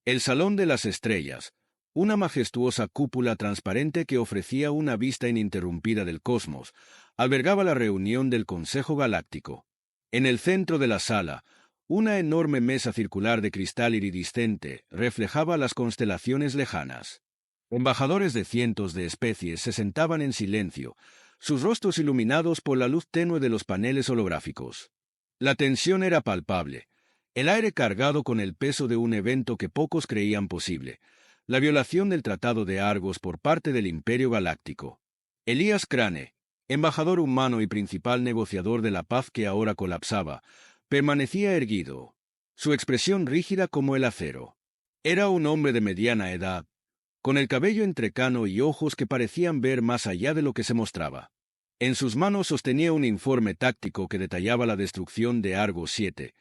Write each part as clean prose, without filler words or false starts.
El Salón de las Estrellas, una majestuosa cúpula transparente que ofrecía una vista ininterrumpida del cosmos, albergaba la reunión del Consejo Galáctico. En el centro de la sala, una enorme mesa circular de cristal iridiscente reflejaba las constelaciones lejanas. Embajadores de cientos de especies se sentaban en silencio, sus rostros iluminados por la luz tenue de los paneles holográficos. La tensión era palpable, el aire cargado con el peso de un evento que pocos creían posible, la violación del Tratado de Argos por parte del Imperio Galáctico. Elías Crane, embajador humano y principal negociador de la paz que ahora colapsaba, permanecía erguido, su expresión rígida como el acero. Era un hombre de mediana edad, con el cabello entrecano y ojos que parecían ver más allá de lo que se mostraba. En sus manos sostenía un informe táctico que detallaba la destrucción de Argos 7,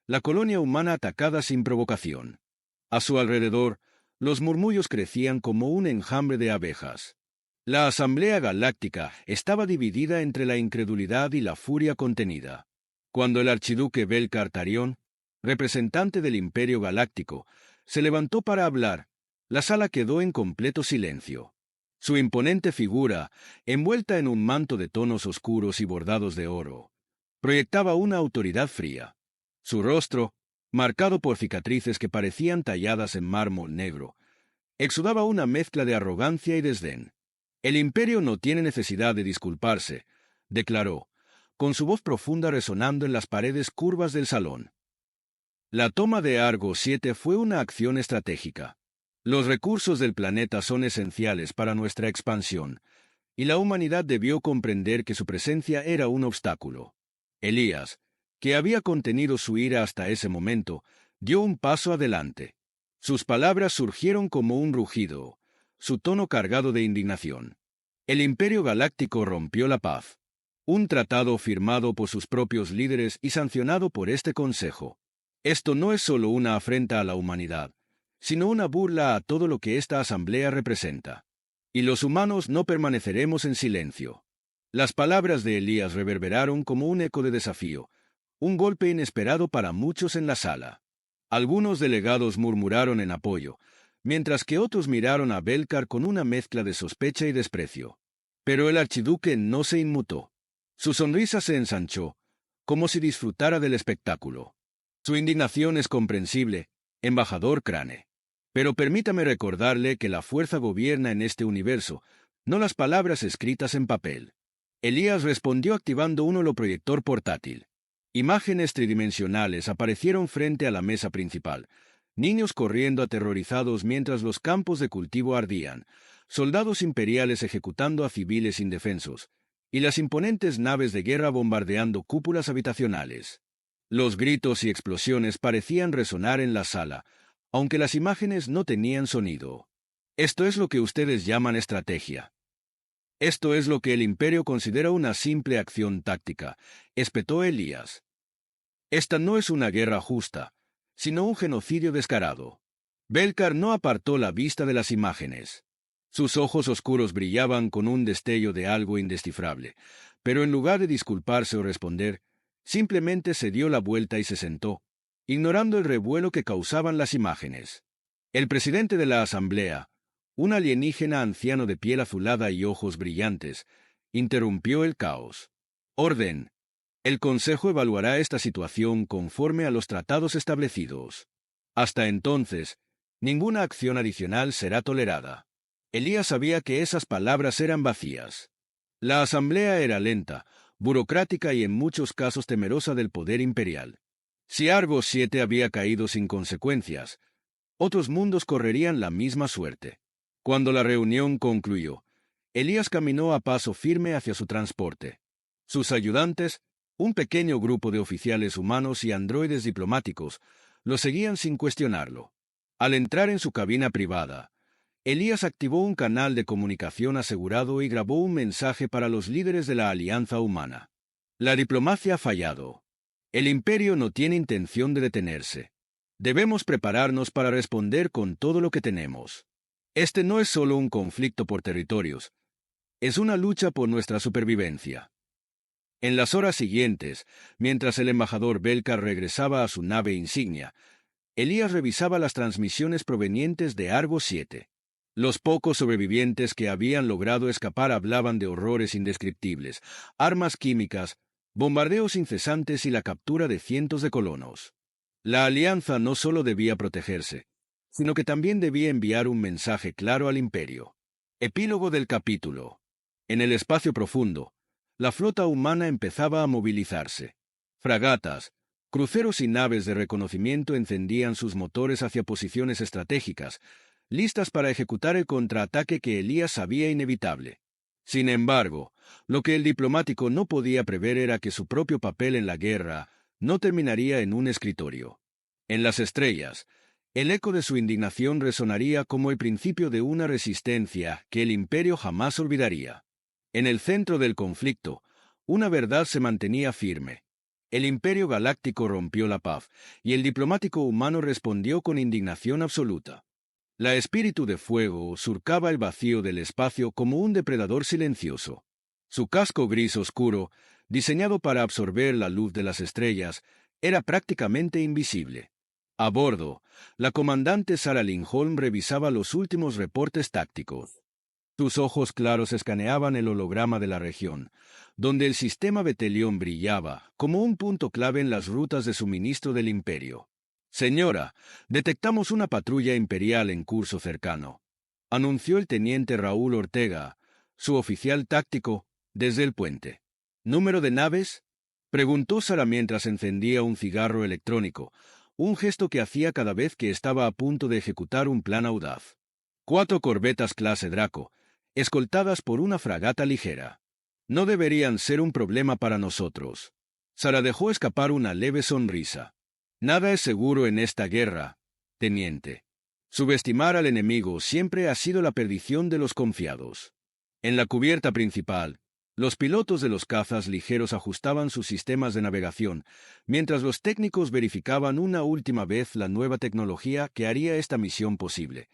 la colonia humana atacada sin provocación. A su alrededor, los murmullos crecían como un enjambre de abejas. La Asamblea Galáctica estaba dividida entre la incredulidad y la furia contenida. Cuando el archiduque Belcar Tarion, representante del Imperio Galáctico, se levantó para hablar, la sala quedó en completo silencio. Su imponente figura, envuelta en un manto de tonos oscuros y bordados de oro, proyectaba una autoridad fría. Su rostro, marcado por cicatrices que parecían talladas en mármol negro, exudaba una mezcla de arrogancia y desdén. El imperio no tiene necesidad de disculparse, declaró, con su voz profunda resonando en las paredes curvas del salón. La toma de Argos 7 fue una acción estratégica. Los recursos del planeta son esenciales para nuestra expansión, y la humanidad debió comprender que su presencia era un obstáculo. Elías, que había contenido su ira hasta ese momento, dio un paso adelante. Sus palabras surgieron como un rugido, su tono cargado de indignación. El Imperio Galáctico rompió la paz. Un tratado firmado por sus propios líderes y sancionado por este Consejo. Esto no es solo una afrenta a la humanidad, sino una burla a todo lo que esta asamblea representa. Y los humanos no permaneceremos en silencio. Las palabras de Elías reverberaron como un eco de desafío, un golpe inesperado para muchos en la sala. Algunos delegados murmuraron en apoyo, mientras que otros miraron a Belcar con una mezcla de sospecha y desprecio. Pero el archiduque no se inmutó. Su sonrisa se ensanchó, como si disfrutara del espectáculo. Su indignación es comprensible, embajador Crane. Pero permítame recordarle que la fuerza gobierna en este universo, no las palabras escritas en papel. Elías respondió activando un holoproyector portátil. Imágenes tridimensionales aparecieron frente a la mesa principal. Niños corriendo aterrorizados mientras los campos de cultivo ardían, soldados imperiales ejecutando a civiles indefensos, y las imponentes naves de guerra bombardeando cúpulas habitacionales. Los gritos y explosiones parecían resonar en la sala, aunque las imágenes no tenían sonido. Esto es lo que ustedes llaman estrategia. Esto es lo que el Imperio considera una simple acción táctica, espetó Elías. Esta no es una guerra justa, sino un genocidio descarado. Belcar no apartó la vista de las imágenes. Sus ojos oscuros brillaban con un destello de algo indescifrable, pero en lugar de disculparse o responder, simplemente se dio la vuelta y se sentó, ignorando el revuelo que causaban las imágenes. El presidente de la Asamblea, un alienígena anciano de piel azulada y ojos brillantes, interrumpió el caos. Orden. El Consejo evaluará esta situación conforme a los tratados establecidos. Hasta entonces, ninguna acción adicional será tolerada. Elías sabía que esas palabras eran vacías. La Asamblea era lenta, burocrática y en muchos casos temerosa del poder imperial. Si Argos 7 había caído sin consecuencias, otros mundos correrían la misma suerte. Cuando la reunión concluyó, Elías caminó a paso firme hacia su transporte. Sus ayudantes, un pequeño grupo de oficiales humanos y androides diplomáticos, lo seguían sin cuestionarlo. Al entrar en su cabina privada, Elías activó un canal de comunicación asegurado y grabó un mensaje para los líderes de la Alianza Humana. La diplomacia ha fallado. El Imperio no tiene intención de detenerse. Debemos prepararnos para responder con todo lo que tenemos. Este no es solo un conflicto por territorios, es una lucha por nuestra supervivencia. En las horas siguientes, mientras el embajador Belcar regresaba a su nave insignia, Elías revisaba las transmisiones provenientes de Argo 7. Los pocos sobrevivientes que habían logrado escapar hablaban de horrores indescriptibles, armas químicas, bombardeos incesantes y la captura de cientos de colonos. La Alianza no solo debía protegerse, sino que también debía enviar un mensaje claro al Imperio. Epílogo del capítulo. En el espacio profundo, la flota humana empezaba a movilizarse. Fragatas, cruceros y naves de reconocimiento encendían sus motores hacia posiciones estratégicas, listas para ejecutar el contraataque que Elías sabía inevitable. Sin embargo, lo que el diplomático no podía prever era que su propio papel en la guerra no terminaría en un escritorio. En las estrellas, el eco de su indignación resonaría como el principio de una resistencia que el Imperio jamás olvidaría. En el centro del conflicto, una verdad se mantenía firme. El Imperio Galáctico rompió la paz, y el diplomático humano respondió con indignación absoluta. La Espíritu de Fuego surcaba el vacío del espacio como un depredador silencioso. Su casco gris oscuro, diseñado para absorber la luz de las estrellas, era prácticamente invisible. A bordo, la comandante Sarah Lindholm revisaba los últimos reportes tácticos. Sus ojos claros escaneaban el holograma de la región, donde el sistema Betelión brillaba como un punto clave en las rutas de suministro del Imperio. «Señora, detectamos una patrulla imperial en curso cercano», anunció el teniente Raúl Ortega, su oficial táctico, desde el puente. «¿Número de naves?», preguntó Sara mientras encendía un cigarro electrónico, un gesto que hacía cada vez que estaba a punto de ejecutar un plan audaz. 4 corbetas clase Draco, escoltadas por una fragata ligera. No deberían ser un problema para nosotros. Sara dejó escapar una leve sonrisa. Nada es seguro en esta guerra, teniente. Subestimar al enemigo siempre ha sido la perdición de los confiados. En la cubierta principal, los pilotos de los cazas ligeros ajustaban sus sistemas de navegación, mientras los técnicos verificaban una última vez la nueva tecnología que haría esta misión posible: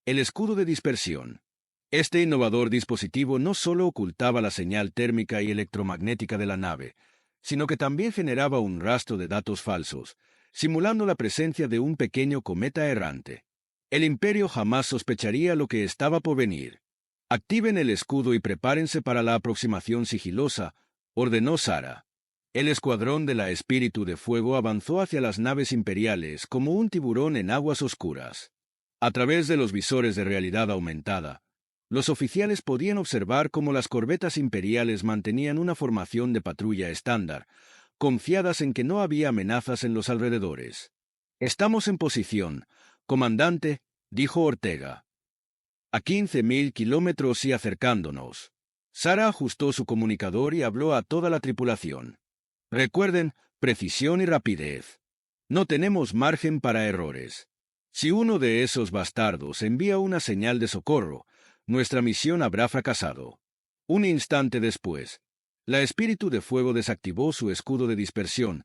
el escudo de dispersión. Este innovador dispositivo no solo ocultaba la señal térmica y electromagnética de la nave, sino que también generaba un rastro de datos falsos, simulando la presencia de un pequeño cometa errante. El Imperio jamás sospecharía lo que estaba por venir. «Activen el escudo y prepárense para la aproximación sigilosa», ordenó Sara. El escuadrón de la Espíritu de Fuego avanzó hacia las naves imperiales como un tiburón en aguas oscuras. A través de los visores de realidad aumentada, los oficiales podían observar cómo las corbetas imperiales mantenían una formación de patrulla estándar, confiadas en que no había amenazas en los alrededores. «Estamos en posición, comandante», dijo Ortega. «A 15.000 kilómetros y acercándonos». Sara ajustó su comunicador y habló a toda la tripulación. «Recuerden, precisión y rapidez. No tenemos margen para errores. Si uno de esos bastardos envía una señal de socorro, nuestra misión habrá fracasado». Un instante después, la Espíritu de Fuego desactivó su escudo de dispersión,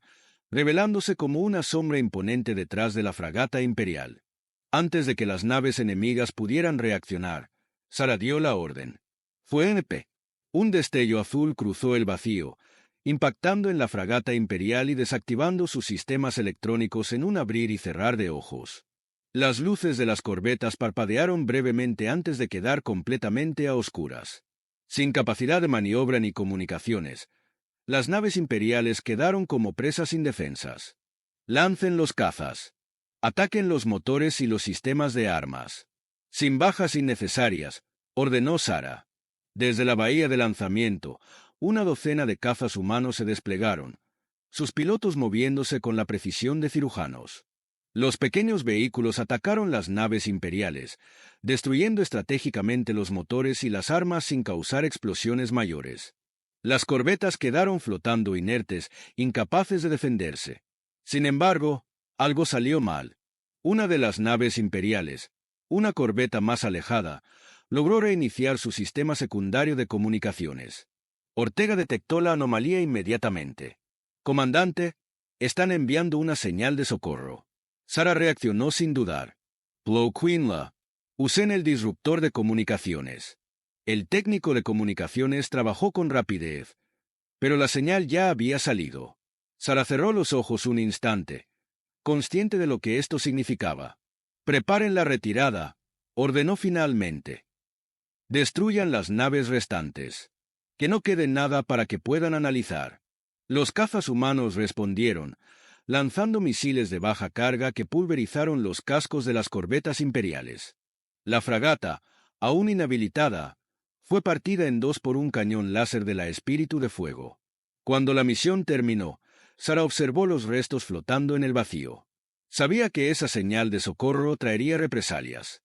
revelándose como una sombra imponente detrás de la fragata imperial. Antes de que las naves enemigas pudieran reaccionar, Sara dio la orden. Fue NP. Un destello azul cruzó el vacío, impactando en la fragata imperial y desactivando sus sistemas electrónicos en un abrir y cerrar de ojos. Las luces de las corbetas parpadearon brevemente antes de quedar completamente a oscuras. Sin capacidad de maniobra ni comunicaciones, las naves imperiales quedaron como presas indefensas. «Lancen los cazas. Ataquen los motores y los sistemas de armas. Sin bajas innecesarias», ordenó Sara. Desde la bahía de lanzamiento, una docena de cazas humanos se desplegaron, sus pilotos moviéndose con la precisión de cirujanos. Los pequeños vehículos atacaron las naves imperiales, destruyendo estratégicamente los motores y las armas sin causar explosiones mayores. Las corbetas quedaron flotando inertes, incapaces de defenderse. Sin embargo, algo salió mal. Una de las naves imperiales, una corbeta más alejada, logró reiniciar su sistema secundario de comunicaciones. Ortega detectó la anomalía inmediatamente. «Comandante, están enviando una señal de socorro». Sara reaccionó sin dudar. «Plo Quinla, usen el disruptor de comunicaciones». El técnico de comunicaciones trabajó con rapidez, pero la señal ya había salido. Sara cerró los ojos un instante, consciente de lo que esto significaba. «Preparen la retirada», ordenó finalmente. «Destruyan las naves restantes. Que no quede nada para que puedan analizar». Los cazas humanos respondieron, lanzando misiles de baja carga que pulverizaron los cascos de las corbetas imperiales. La fragata, aún inhabilitada, fue partida en dos por un cañón láser de la Espíritu de Fuego. Cuando la misión terminó, Sara observó los restos flotando en el vacío. Sabía que esa señal de socorro traería represalias.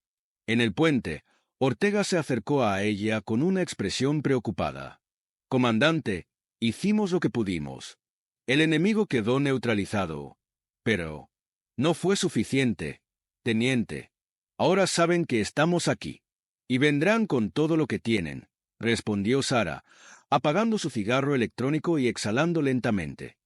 En el puente, Ortega se acercó a ella con una expresión preocupada. «Comandante, hicimos lo que pudimos. El enemigo quedó neutralizado. Pero no fue suficiente, teniente. Ahora saben que estamos aquí. Y vendrán con todo lo que tienen», respondió Sara, apagando su cigarro electrónico y exhalando lentamente.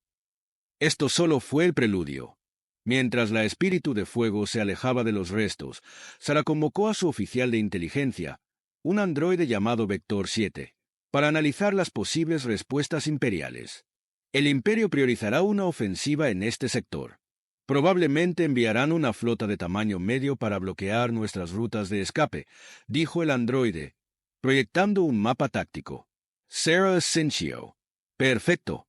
Esto solo fue el preludio. Mientras la Espíritu de Fuego se alejaba de los restos, Sara convocó a su oficial de inteligencia, un androide llamado Vector 7, para analizar las posibles respuestas imperiales. El Imperio priorizará una ofensiva en este sector. Probablemente enviarán una flota de tamaño medio para bloquear nuestras rutas de escape, dijo el androide, proyectando un mapa táctico. Sarah Asensio. Perfecto.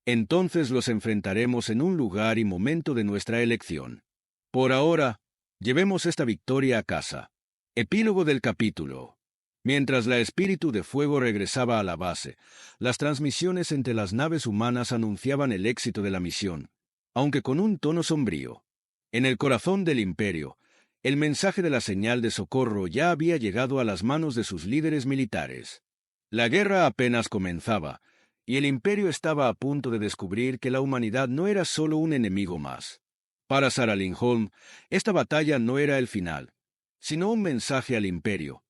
Entonces los enfrentaremos en un lugar y momento de nuestra elección. Por ahora, llevemos esta victoria a casa. Epílogo del capítulo. Mientras la Espíritu de Fuego regresaba a la base, las transmisiones entre las naves humanas anunciaban el éxito de la misión, aunque con un tono sombrío. En el corazón del Imperio, el mensaje de la señal de socorro ya había llegado a las manos de sus líderes militares. La guerra apenas comenzaba, y el Imperio estaba a punto de descubrir que la humanidad no era solo un enemigo más. Para Sara Lindholm, esta batalla no era el final, sino un mensaje al Imperio.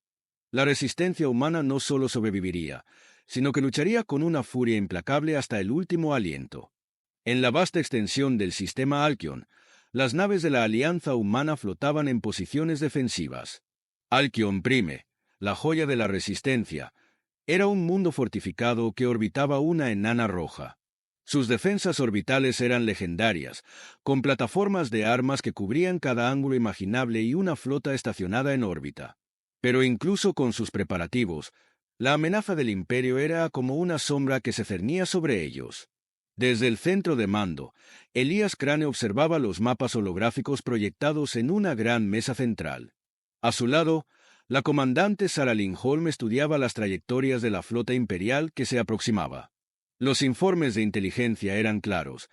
La resistencia humana no solo sobreviviría, sino que lucharía con una furia implacable hasta el último aliento. En la vasta extensión del sistema Alkion, las naves de la Alianza Humana flotaban en posiciones defensivas. Alkion Prime, la joya de la resistencia, era un mundo fortificado que orbitaba una enana roja. Sus defensas orbitales eran legendarias, con plataformas de armas que cubrían cada ángulo imaginable y una flota estacionada en órbita. Pero incluso con sus preparativos, la amenaza del Imperio era como una sombra que se cernía sobre ellos. Desde el centro de mando, Elías Crane observaba los mapas holográficos proyectados en una gran mesa central. A su lado, la comandante Sara Lindholm estudiaba las trayectorias de la flota imperial que se aproximaba. Los informes de inteligencia eran claros.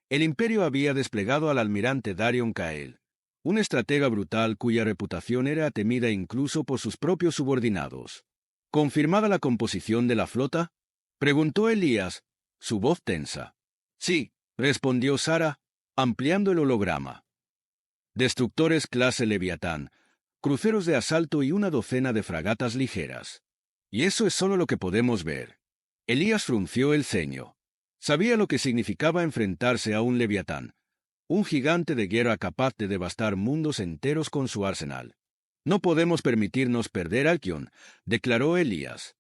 El Imperio había desplegado al almirante Darion Kael, un estratega brutal cuya reputación era temida incluso por sus propios subordinados. ¿Confirmada la composición de la flota?, preguntó Elías, su voz tensa. Sí, respondió Sara, ampliando el holograma. Destructores clase Leviatán, cruceros de asalto y una docena de fragatas ligeras. Y eso es solo lo que podemos ver. Elías frunció el ceño. Sabía lo que significaba enfrentarse a un Leviatán, un gigante de guerra capaz de devastar mundos enteros con su arsenal. No podemos permitirnos perder Alkion, declaró Elías.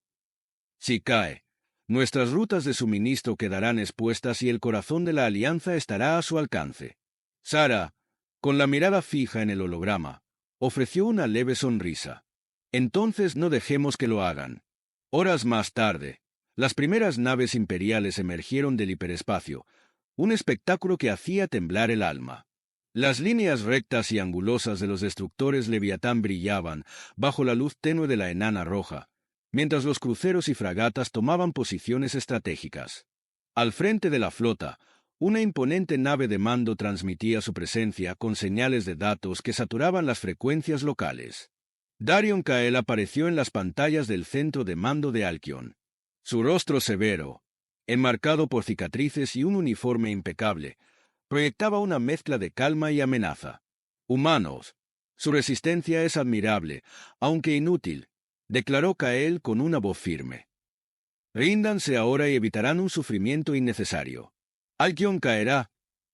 Si cae, nuestras rutas de suministro quedarán expuestas y el corazón de la alianza estará a su alcance. Sara, con la mirada fija en el holograma, ofreció una leve sonrisa. Entonces no dejemos que lo hagan. Horas más tarde, las primeras naves imperiales emergieron del hiperespacio, un espectáculo que hacía temblar el alma. Las líneas rectas y angulosas de los destructores Leviatán brillaban bajo la luz tenue de la enana roja, mientras los cruceros y fragatas tomaban posiciones estratégicas. Al frente de la flota, una imponente nave de mando transmitía su presencia con señales de datos que saturaban las frecuencias locales. Darion Kael apareció en las pantallas del centro de mando de Alkion. Su rostro severo, enmarcado por cicatrices y un uniforme impecable, proyectaba una mezcla de calma y amenaza. Humanos, su resistencia es admirable, aunque inútil, declaró Kael con una voz firme. Ríndanse ahora y evitarán un sufrimiento innecesario. Alkion caerá,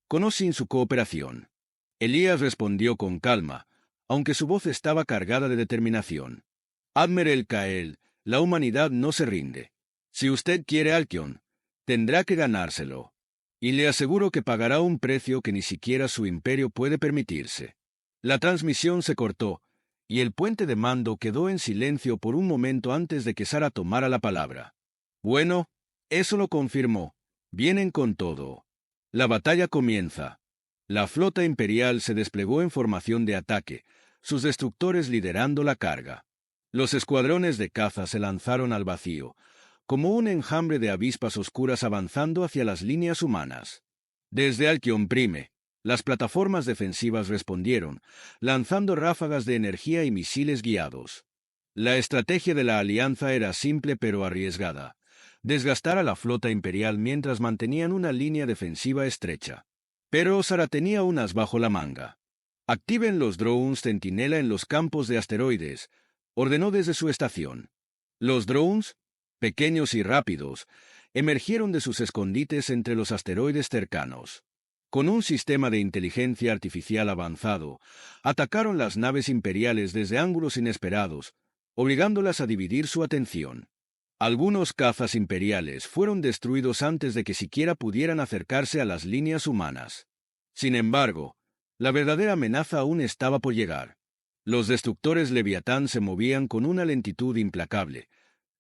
con o sin su cooperación. Elías respondió con calma, aunque su voz estaba cargada de determinación. Admiral Kael, la humanidad no se rinde. Si usted quiere Alkion, tendrá que ganárselo. Y le aseguro que pagará un precio que ni siquiera su imperio puede permitirse. La transmisión se cortó, y el puente de mando quedó en silencio por un momento antes de que Sara tomara la palabra. Bueno, eso lo confirmó. Vienen con todo. La batalla comienza. La flota imperial se desplegó en formación de ataque, sus destructores liderando la carga. Los escuadrones de caza se lanzaron al vacío, como un enjambre de avispas oscuras avanzando hacia las líneas humanas. Desde Alkion Prime, las plataformas defensivas respondieron, lanzando ráfagas de energía y misiles guiados. La estrategia de la alianza era simple pero arriesgada: desgastar a la flota imperial mientras mantenían una línea defensiva estrecha. Pero Sara tenía un as bajo la manga. Activen los drones centinela en los campos de asteroides, ordenó desde su estación. Los drones, pequeños y rápidos, emergieron de sus escondites entre los asteroides cercanos. Con un sistema de inteligencia artificial avanzado, atacaron las naves imperiales desde ángulos inesperados, obligándolas a dividir su atención. Algunos cazas imperiales fueron destruidos antes de que siquiera pudieran acercarse a las líneas humanas. Sin embargo, la verdadera amenaza aún estaba por llegar. Los destructores Leviatán se movían con una lentitud implacable,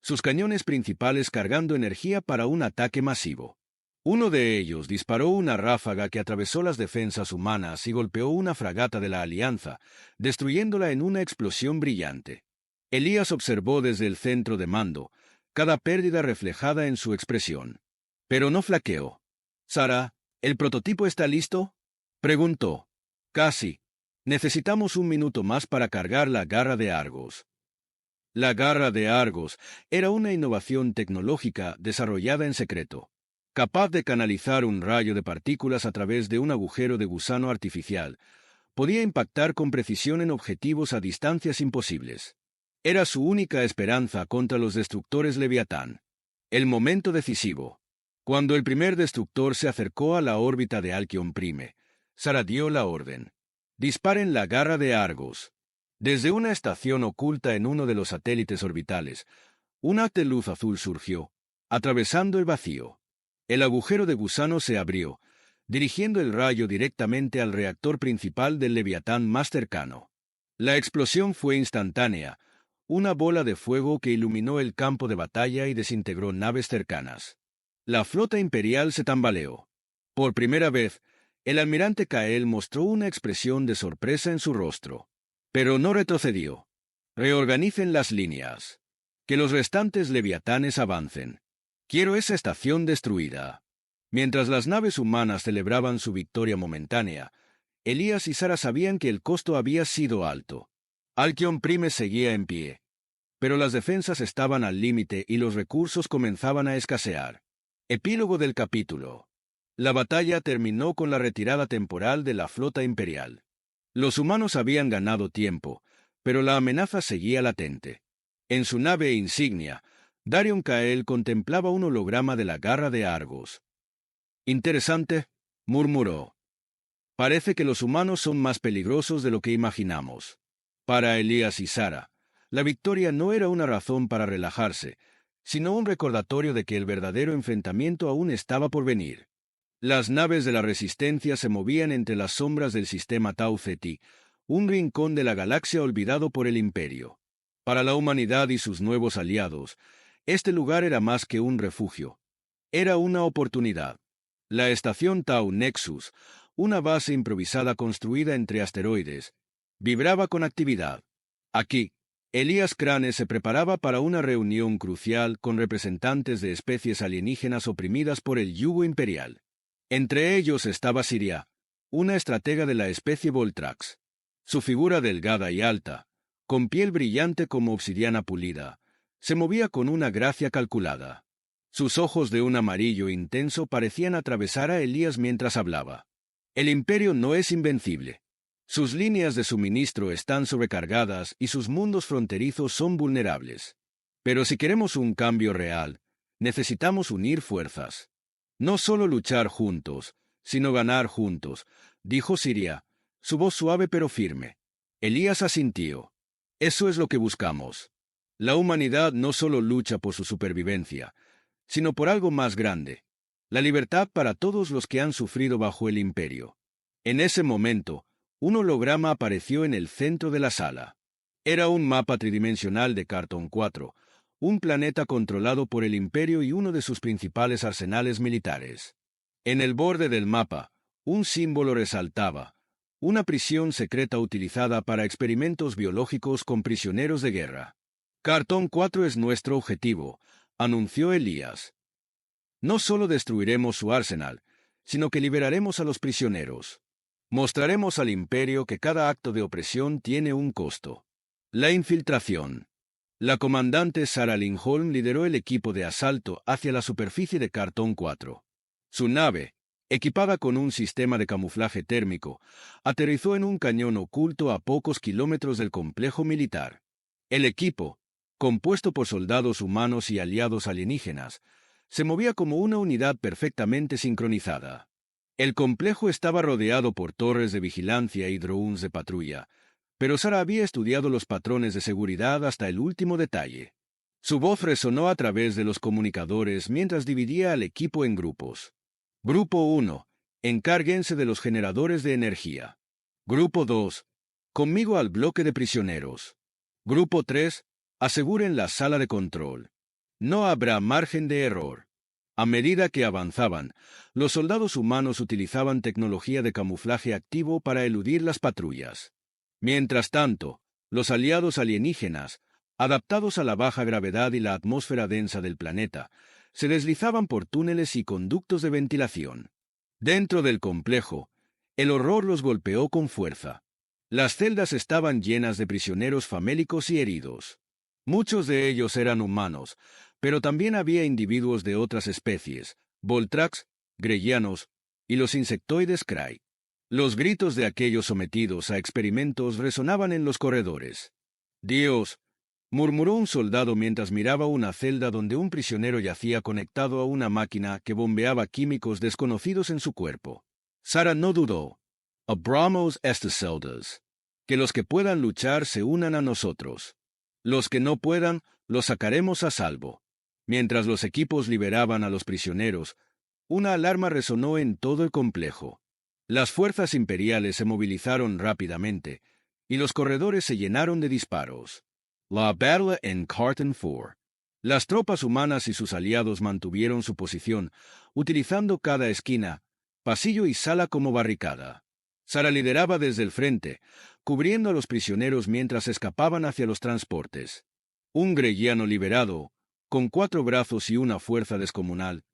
sus cañones principales cargando energía para un ataque masivo. Uno de ellos disparó una ráfaga que atravesó las defensas humanas y golpeó una fragata de la Alianza, destruyéndola en una explosión brillante. Elías observó desde el centro de mando, cada pérdida reflejada en su expresión. Pero no flaqueó. «Sara, ¿el prototipo está listo?», preguntó. «Casi. Necesitamos un minuto más para cargar la garra de Argos». La garra de Argos era una innovación tecnológica desarrollada en secreto, capaz de canalizar un rayo de partículas a través de un agujero de gusano artificial. Podía impactar con precisión en objetivos a distancias imposibles. Era su única esperanza contra los destructores Leviatán. El momento decisivo. Cuando el primer destructor se acercó a la órbita de Alkion Prime, Sara dio la orden. «Disparen la garra de Argos». Desde una estación oculta en uno de los satélites orbitales, un haz de luz azul surgió, atravesando el vacío. El agujero de gusano se abrió, dirigiendo el rayo directamente al reactor principal del Leviatán más cercano. La explosión fue instantánea, una bola de fuego que iluminó el campo de batalla y desintegró naves cercanas. La flota imperial se tambaleó. Por primera vez, el almirante Kael mostró una expresión de sorpresa en su rostro. Pero no retrocedió. «Reorganicen las líneas. Que los restantes leviatanes avancen. Quiero esa estación destruida». Mientras las naves humanas celebraban su victoria momentánea, Elías y Sara sabían que el costo había sido alto. Alkion Prime seguía en pie, pero las defensas estaban al límite y los recursos comenzaban a escasear. Epílogo del capítulo. La batalla terminó con la retirada temporal de la flota imperial. Los humanos habían ganado tiempo, pero la amenaza seguía latente. En su nave insignia, Darion Kael contemplaba un holograma de la garra de Argos. «Interesante», murmuró. «Parece que los humanos son más peligrosos de lo que imaginamos». Para Elías y Sara, la victoria no era una razón para relajarse, sino un recordatorio de que el verdadero enfrentamiento aún estaba por venir. Las naves de la Resistencia se movían entre las sombras del sistema Tau Ceti, un rincón de la galaxia olvidado por el Imperio. Para la humanidad y sus nuevos aliados, este lugar era más que un refugio. Era una oportunidad. La estación Tau Nexus, una base improvisada construida entre asteroides, vibraba con actividad. Aquí, Elías Crane se preparaba para una reunión crucial con representantes de especies alienígenas oprimidas por el yugo imperial. Entre ellos estaba Siria, una estratega de la especie Voltrax. Su figura delgada y alta, con piel brillante como obsidiana pulida, se movía con una gracia calculada. Sus ojos de un amarillo intenso parecían atravesar a Elías mientras hablaba. El Imperio no es invencible. Sus líneas de suministro están sobrecargadas y sus mundos fronterizos son vulnerables. Pero si queremos un cambio real, necesitamos unir fuerzas. No solo luchar juntos, sino ganar juntos, dijo Siria, su voz suave pero firme. Elías asintió. Eso es lo que buscamos. La humanidad no solo lucha por su supervivencia, sino por algo más grande. La libertad para todos los que han sufrido bajo el imperio. En ese momento, un holograma apareció en el centro de la sala. Era un mapa tridimensional de Cartón 4, un planeta controlado por el imperio y uno de sus principales arsenales militares. En el borde del mapa, un símbolo resaltaba: una prisión secreta utilizada para experimentos biológicos con prisioneros de guerra. Cartón 4 es nuestro objetivo, anunció Elías. No solo destruiremos su arsenal, sino que liberaremos a los prisioneros. Mostraremos al imperio que cada acto de opresión tiene un costo. La infiltración. La comandante Sarah Lindholm lideró el equipo de asalto hacia la superficie de Cartón 4. Su nave, equipada con un sistema de camuflaje térmico, aterrizó en un cañón oculto a pocos kilómetros del complejo militar. El equipo, compuesto por soldados humanos y aliados alienígenas, se movía como una unidad perfectamente sincronizada. El complejo estaba rodeado por torres de vigilancia y drones de patrulla, pero Sarah había estudiado los patrones de seguridad hasta el último detalle. Su voz resonó a través de los comunicadores mientras dividía al equipo en grupos. Grupo 1. Encárguense de los generadores de energía. Grupo 2. Conmigo al bloque de prisioneros. Grupo 3. Aseguren la sala de control. No habrá margen de error. A medida que avanzaban, los soldados humanos utilizaban tecnología de camuflaje activo para eludir las patrullas. Mientras tanto, los aliados alienígenas, adaptados a la baja gravedad y la atmósfera densa del planeta, se deslizaban por túneles y conductos de ventilación. Dentro del complejo, el horror los golpeó con fuerza. Las celdas estaban llenas de prisioneros famélicos y heridos. Muchos de ellos eran humanos, pero también había individuos de otras especies, Voltrax, Greyianos y los insectoides Cry. Los gritos de aquellos sometidos a experimentos resonaban en los corredores. «Dios», murmuró un soldado mientras miraba una celda donde un prisionero yacía conectado a una máquina que bombeaba químicos desconocidos en su cuerpo. Sarah no dudó. «Abramos estas celdas. Que los que puedan luchar se unan a nosotros. Los que no puedan, los sacaremos a salvo». Mientras los equipos liberaban a los prisioneros, una alarma resonó en todo el complejo. Las fuerzas imperiales se movilizaron rápidamente, y los corredores se llenaron de disparos. La batalla en Carton 4. Las tropas humanas y sus aliados mantuvieron su posición, utilizando cada esquina, pasillo y sala como barricada. Sarah lideraba desde el frente, cubriendo a los prisioneros mientras escapaban hacia los transportes. Un greyiano liberado, con 4 brazos y una fuerza descomunal,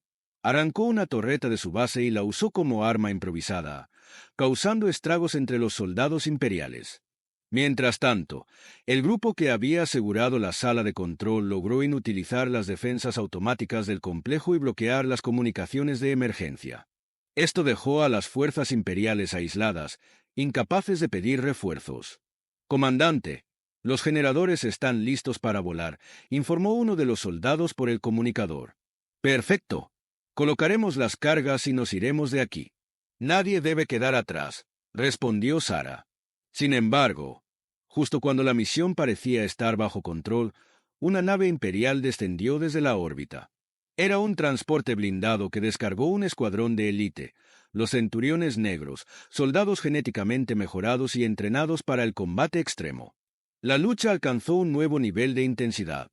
arrancó una torreta de su base y la usó como arma improvisada, causando estragos entre los soldados imperiales. Mientras tanto, el grupo que había asegurado la sala de control logró inutilizar las defensas automáticas del complejo y bloquear las comunicaciones de emergencia. Esto dejó a las fuerzas imperiales aisladas, incapaces de pedir refuerzos. «Comandante, los generadores están listos para volar», informó uno de los soldados por el comunicador. «Perfecto. Colocaremos las cargas y nos iremos de aquí. Nadie debe quedar atrás», respondió Sarah. Sin embargo, justo cuando la misión parecía estar bajo control, una nave imperial descendió desde la órbita. Era un transporte blindado que descargó un escuadrón de élite, los Centuriones Negros, soldados genéticamente mejorados y entrenados para el combate extremo. La lucha alcanzó un nuevo nivel de intensidad.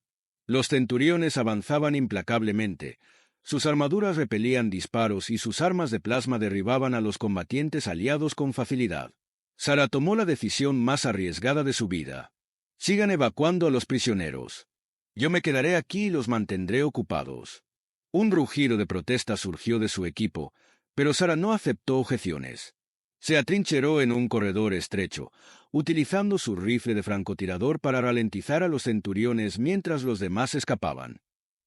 Los Centuriones avanzaban implacablemente. Sus armaduras repelían disparos y sus armas de plasma derribaban a los combatientes aliados con facilidad. Sarah tomó la decisión más arriesgada de su vida. «Sigan evacuando a los prisioneros. Yo me quedaré aquí y los mantendré ocupados». Un rugido de protesta surgió de su equipo, pero Sarah no aceptó objeciones. Se atrincheró en un corredor estrecho, utilizando su rifle de francotirador para ralentizar a los centuriones mientras los demás escapaban.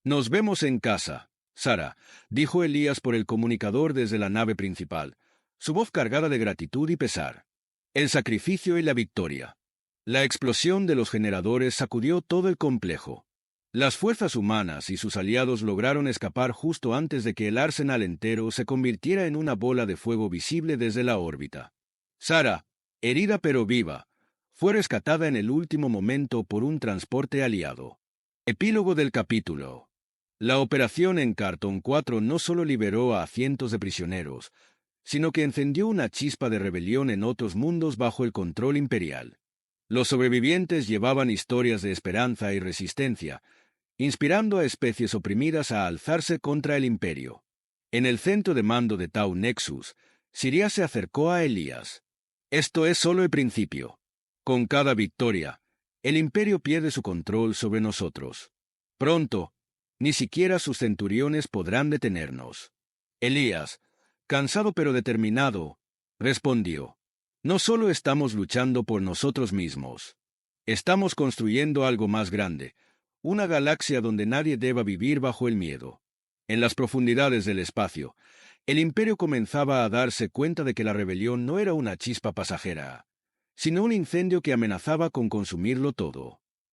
«Nos vemos en casa, Sarah», dijo Elías por el comunicador desde la nave principal, su voz cargada de gratitud y pesar. El sacrificio y la victoria. La explosión de los generadores sacudió todo el complejo. Las fuerzas humanas y sus aliados lograron escapar justo antes de que el arsenal entero se convirtiera en una bola de fuego visible desde la órbita. Sarah, herida pero viva, fue rescatada en el último momento por un transporte aliado. Epílogo del capítulo. La operación en Cartón 4 no solo liberó a cientos de prisioneros, sino que encendió una chispa de rebelión en otros mundos bajo el control imperial. Los sobrevivientes llevaban historias de esperanza y resistencia, inspirando a especies oprimidas a alzarse contra el imperio. En el centro de mando de Tau Nexus, Siria se acercó a Elías. Esto es solo el principio. Con cada victoria, el imperio pierde su control sobre nosotros. Pronto, ni siquiera sus centuriones podrán detenernos. Elías, cansado pero determinado, respondió: no solo estamos luchando por nosotros mismos. Estamos construyendo algo más grande, una galaxia donde nadie deba vivir bajo el miedo. En las profundidades del espacio, el imperio comenzaba a darse cuenta de que la rebelión no era una chispa pasajera, sino un incendio que amenazaba con consumirlo todo.